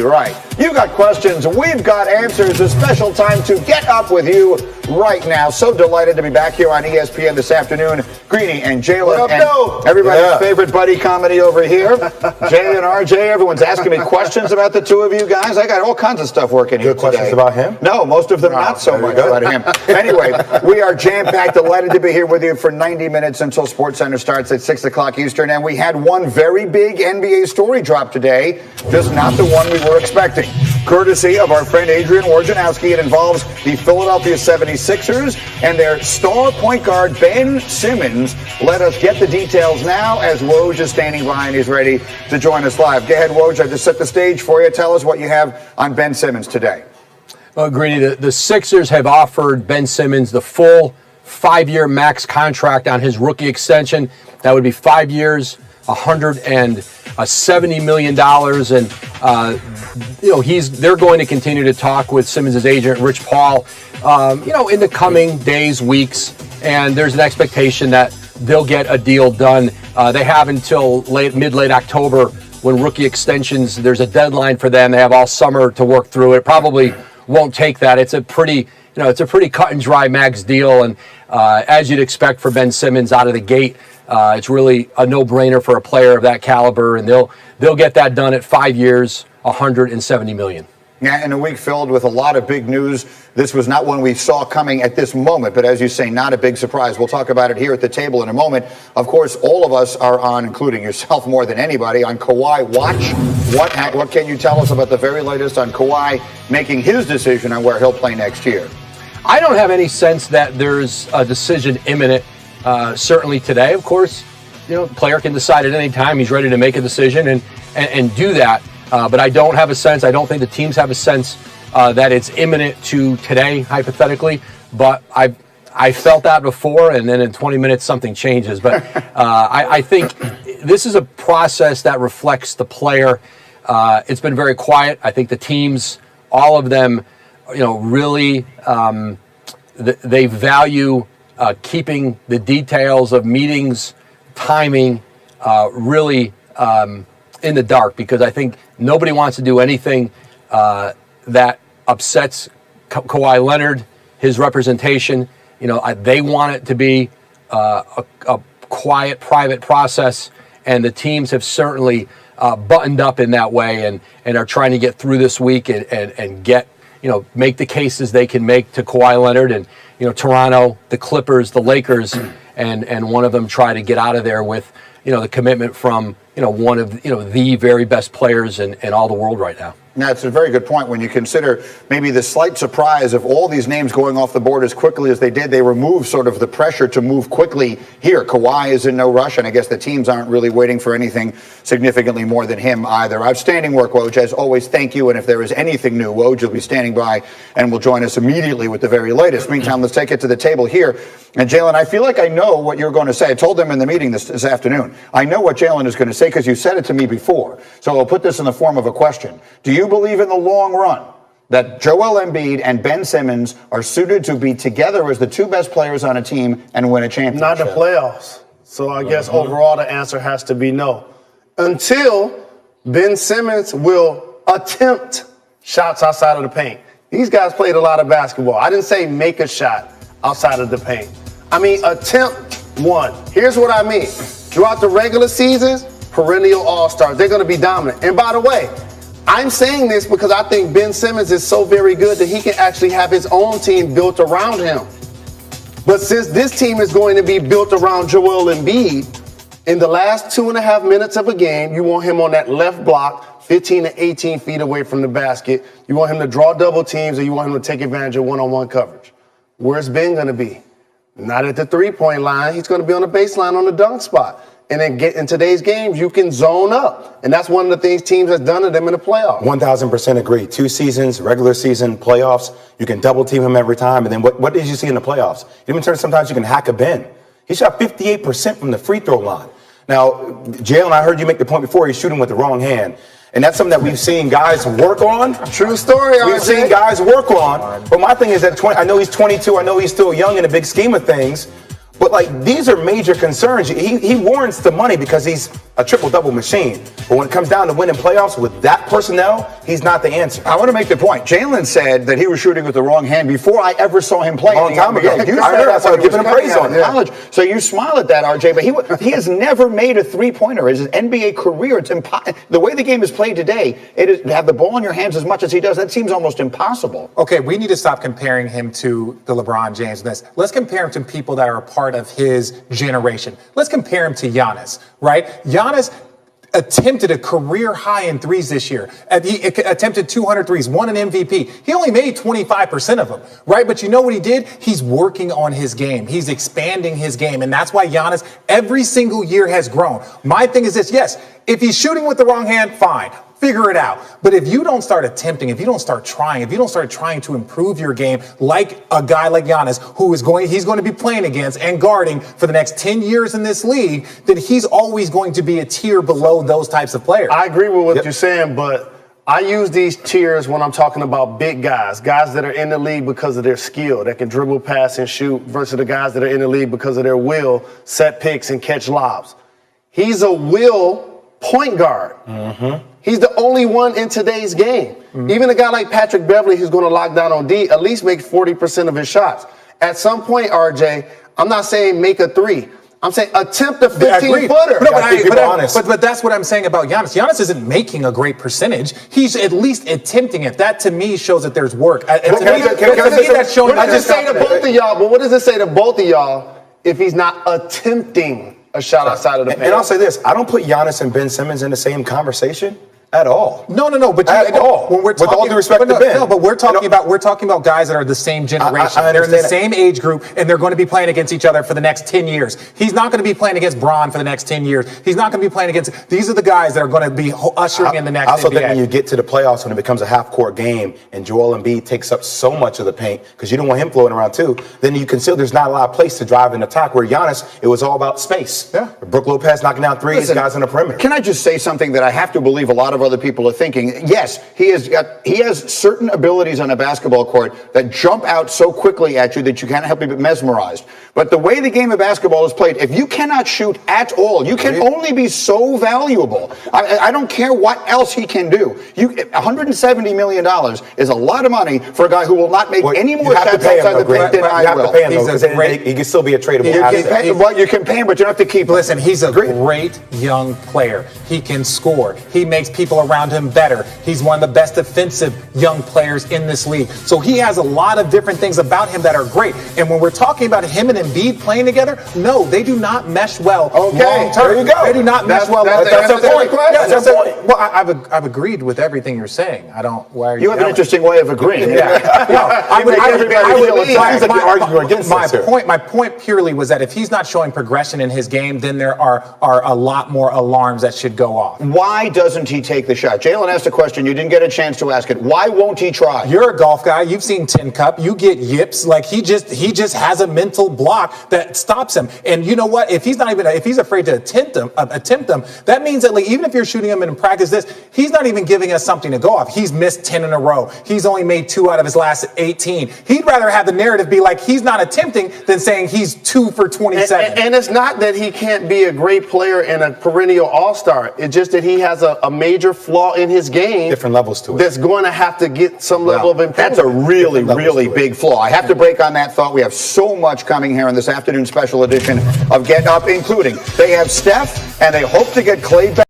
Right. You got questions, we've got answers. A special time to get up with you right now. So delighted to be back here on ESPN this afternoon. Greeny and Jalen and everybody's favorite buddy comedy over here. Jay and RJ, everyone's asking me questions about the two of you guys. I got all kinds of stuff working here today. Questions about him? No, most of them not so much about him. Anyway, we are jam-packed, delighted to be here with you for 90 minutes until SportsCenter starts at 6 o'clock Eastern. And we had one very big NBA story drop today, just not the one we were expecting. Courtesy of our friend Adrian Wojnarowski, it involves the Philadelphia 76ers and their star point guard Ben Simmons. Let us get the details now as Woj is standing by and he's ready to join us live. Go ahead, Woj. I just set the stage for you. Tell us what you have on Ben Simmons today. Well, Greeny, the Sixers have offered Ben Simmons the full 5-year max contract on his rookie extension. That would be 5 years, $170 million, and they're going to continue to talk with Simmons' agent, Rich Paul, in the coming days, weeks, and there's an expectation that they'll get a deal done. They have until mid-late October when rookie extensions. There's a deadline for them. They have all summer to work through it. Probably won't take that. It's a pretty cut and dry max deal, and as you'd expect for Ben Simmons out of the gate. It's really a no-brainer for a player of that caliber, and they'll get that done at 5 years, $170 million. Yeah, in a week filled with a lot of big news. This was not one we saw coming at this moment, but as you say, not a big surprise. We'll talk about it here at the table in a moment. Of course, all of us are on, including yourself more than anybody, on Kawhi Watch. What can you tell us about the very latest on Kawhi making his decision on where he'll play next year? I don't have any sense that there's a decision imminent. Certainly today, of course, the player can decide at any time he's ready to make a decision and do that. But I don't have a sense. I don't think the teams have a sense that it's imminent to today, hypothetically. But I felt that before, and then in 20 minutes something changes. But I think this is a process that reflects the player. It's been very quiet. I think the teams, all of them, really they value keeping the details of meetings, timing, really in the dark, because I think nobody wants to do anything that upsets Kawhi Leonard, his representation. They want it to be a quiet, private process, and the teams have certainly buttoned up in that way and are trying to get through this week and get, make the cases they can make to Kawhi Leonard and, Toronto, the Clippers, the Lakers, and one of them try to get out of there with, the commitment from, one of, the very best players in all the world right now. That's a very good point. When you consider maybe the slight surprise of all these names going off the board as quickly as they did, they removed sort of the pressure to move quickly here. Kawhi is in no rush, and I guess the teams aren't really waiting for anything significantly more than him either. Outstanding work, Woj. As always, thank you. And if there is anything new, Woj will be standing by and will join us immediately with the very latest. Meantime, let's take it to the table here. And Jalen, I feel like I know what you're going to say. I told them in the meeting this afternoon. I know what Jalen is going to say because you said it to me before. So I'll put this in the form of a question. Do you believe in the long run that Joel Embiid and Ben Simmons are suited to be together as the two best players on a team and win a championship? Not the playoffs. So I guess overall the answer has to be no. Until Ben Simmons will attempt shots outside of the paint. These guys played a lot of basketball. I didn't say make a shot outside of the paint. I mean, attempt one. Here's what I mean. Throughout the regular seasons, perennial all-stars. They're going to be dominant. And by the way, I'm saying this because I think Ben Simmons is so very good that he can actually have his own team built around him. But since this team is going to be built around Joel Embiid, in the last 2.5 minutes of a game, you want him on that left block, 15 to 18 feet away from the basket. You want him to draw double teams, or you want him to take advantage of one-on-one coverage. Where's Ben going to be? Not at the three-point line. He's going to be on the baseline on the dunk spot. And then in today's games, you can zone up. And that's one of the things teams have done to them in the playoffs. 1,000% agree. 2 seasons, regular season, playoffs, you can double team him every time. And then what did you see in the playoffs? Even sometimes you can hack a Ben. He shot 58% from the free throw line. Now, Jalen, I heard you make the point before, he's shooting with the wrong hand. And that's something that we've seen guys work on. True story, RJ. We've seen guys work on. But my thing is that I know he's 22. I know he's still young in the big scheme of things. But, these are major concerns. He warrants the money because he's a triple-double machine. But when it comes down to winning playoffs with that personnel, he's not the answer. I want to make the point. Jalen said that he was shooting with the wrong hand before I ever saw him play. A long time ago. You I said heard that's I why was he giving him coming praise out on in it. college. So you smile at that, RJ, but he has never made a three-pointer in his NBA career. It's the way the game is played today, to have the ball in your hands as much as he does, that seems almost impossible. Okay, we need to stop comparing him to the LeBron James. Let's compare him to people that are a part of his generation. Let's compare him to Giannis, right? Giannis attempted a career high in threes this year. He attempted 200 threes, won an MVP. He only made 25% of them, right? But you know what he did? He's working on his game. He's expanding his game. And that's why Giannis every single year has grown. My thing is this, yes, if he's shooting with the wrong hand, fine. Figure it out. But if you don't start attempting, if you don't start trying, if you don't start trying to improve your game like a guy like Giannis, he's going to be playing against and guarding for the next 10 years in this league, then he's always going to be a tier below those types of players. I agree with what you're saying, but I use these tiers when I'm talking about big guys that are in the league because of their skill, that can dribble, pass, and shoot, versus the guys that are in the league because of their will, set picks, and catch lobs. He's a will point guard. Mm-hmm. He's the only one in today's game. Mm-hmm. Even a guy like Patrick Beverly, who's going to lock down on D, at least makes 40% of his shots. At some point, RJ, I'm not saying make a three. I'm saying attempt a 15-footer. No, but that's what I'm saying about Giannis. Giannis isn't making a great percentage. He's at least attempting it. That, to me, shows that there's work. What does it say to both of y'all? But what does it say to both of y'all if he's not attempting a shot outside of the paint? And I'll say this. I don't put Giannis and Ben Simmons in the same conversation at all. No. But at all. When we're talking, with all due respect to Ben. No, but we're talking about guys that are the same generation. They're in the same age group, and they're going to be playing against each other for the next 10 years. He's not going to be playing against Bron for the next 10 years. He's not going to be playing against. These are the guys that are going to be ushering in the next. I also NBA. think when you get to the playoffs, when it becomes a half-court game, and Joel Embiid takes up so much of the paint because you don't want him floating around too, then you consider there's not a lot of place to drive and attack. Where Giannis, it was all about space. Yeah. Brook Lopez knocking down threes, guys on the perimeter. Can I just say something that I have to believe a lot of other people are thinking? Yes, he has certain abilities on a basketball court that jump out so quickly at you that you can't help but be mesmerized. But the way the game of basketball is played, if you cannot shoot at all, you can only be so valuable. I don't care what else he can do. $170 million is a lot of money for a guy who will not make any more shots outside the paint than I will. He can still be a tradable asset. Well, you can pay him, but you don't have to keep him. Listen, he's a great young player. He can score. He makes people around him better. He's one of the best defensive young players in this league. So he has a lot of different things about him that are great. And when we're talking about him and Embiid playing together, no, they do not mesh well long term. There you go. They do not mesh well long term. That's the point. That's the point. Well, I've agreed with everything you're saying. I don't. Why are you? You have an interesting way of agreeing. My point purely was that if he's not showing progression in his game, then there are a lot more alarms that should go off. Why doesn't he take the shot? Jalen asked a question. You didn't get a chance to ask it. Why won't he try? You're a golf guy. You've seen Tin Cup. You get yips. Like he just has a mental block that stops him. And you know what? If he's afraid to attempt them, that means that even if you're shooting him in practice, he's not even giving us something to go off. He's missed 10 in a row. He's only made 2 out of his last 18. He'd rather have the narrative be like he's not attempting than saying he's 2 for 27. And it's not that he can't be a great player and a perennial all-star. It's just that he has a major flaw in his game. Different levels to it. That's going to have to get some level of improvement. That's a really, really big flaw. I have to break on that thought. We have so much coming here in this afternoon special edition of Get Up, including they have Steph, and they hope to get Clay back.